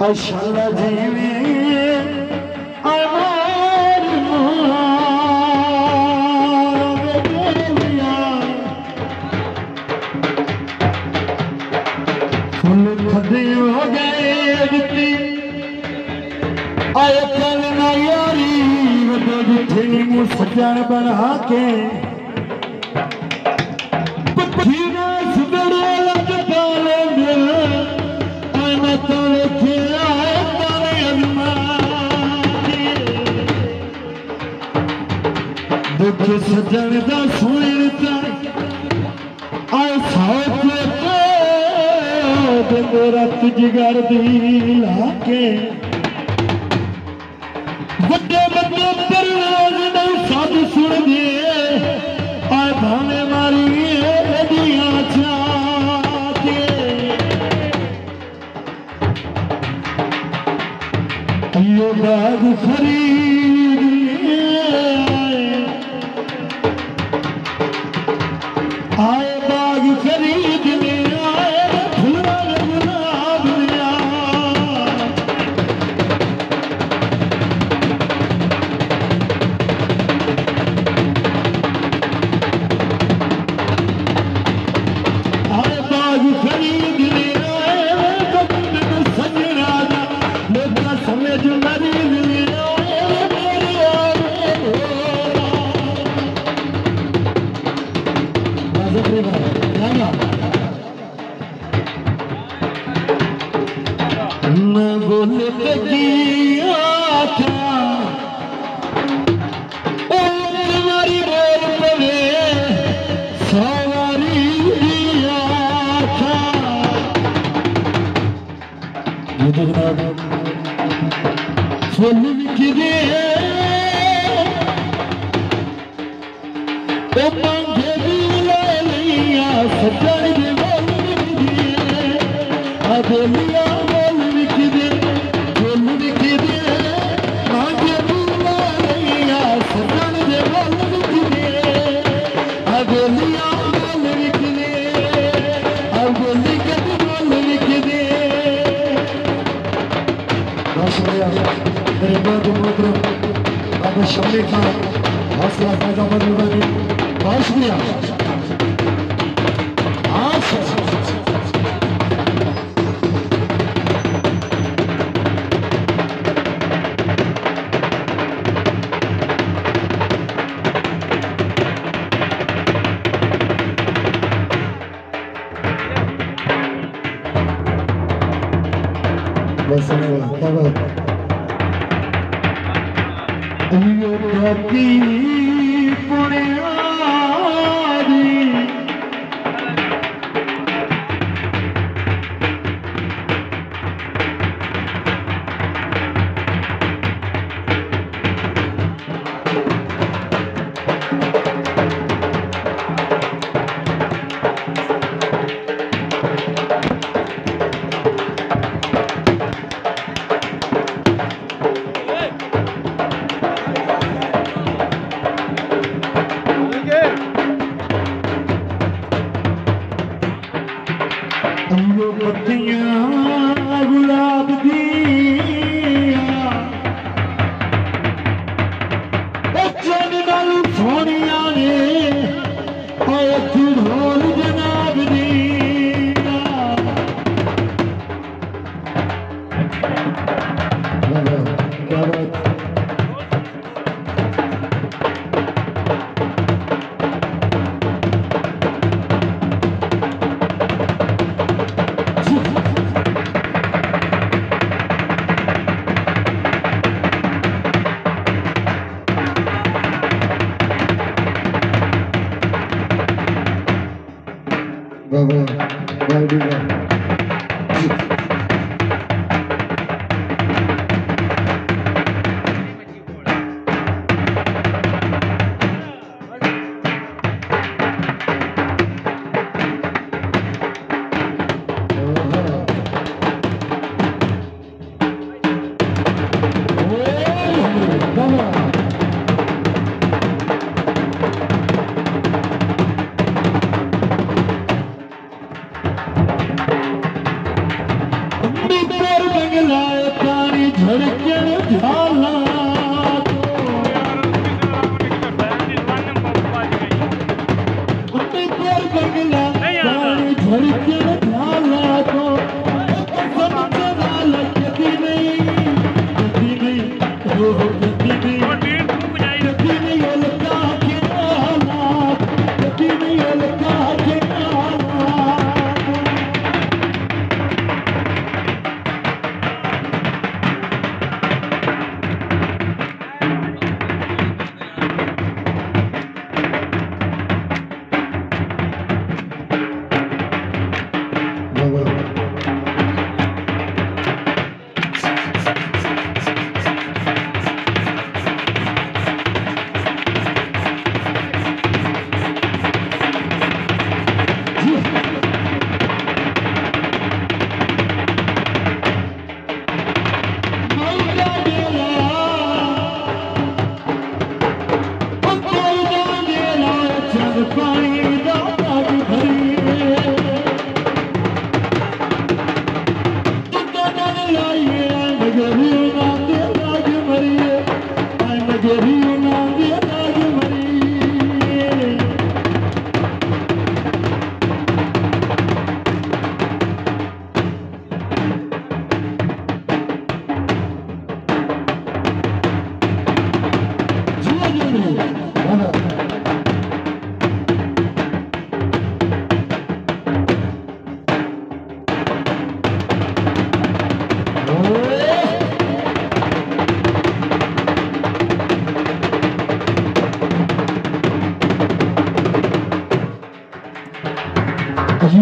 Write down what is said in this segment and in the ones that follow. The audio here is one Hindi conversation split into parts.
अशला जीवे फुल खदे हो गए आए कल ना यारी वो जिथे मुँह सजन बना के दुख सजन दा सुनता आए साथ मेरा तुझगर दी लाके बड़े बड़े परवाज ने सब सुन दे आए भावे मारी दिया चाके अयो बाग खरीद आए बाग खरीदने आए फूला गुलाब लिया आए बाग खरीदने आए कबूल में सजना लोग समझ मरीज लिया मैं बोलते किया था तुम्हारी बोल पवे सवारी दिया था फुल बिखरे तो mange भी ले लिया सजन दे बोल बिखरे अब लिया बोल बिखरे फुल बिखरे mange भी ले लिया सजन दे बोल बिखरे अब लिया बोल बिखरे अब लिखत बोल बिखरे मेरे बहुत मोहतरम बाबा शम्मी खान हौसला फैजाबाद में बहुत शुक्रिया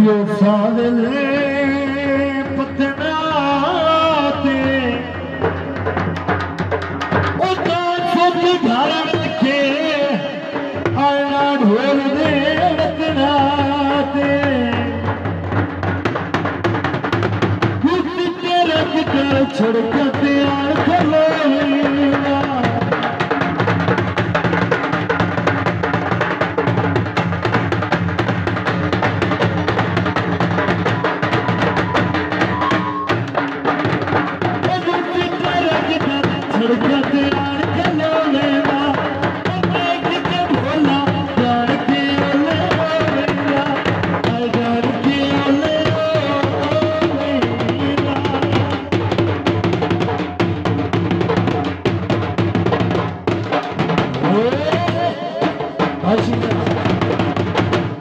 यो सावले पतना ते ओ सोच घर रखे आना ढोल दे रतना ते रख कर छड़कते आड़ खलो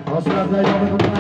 हौसला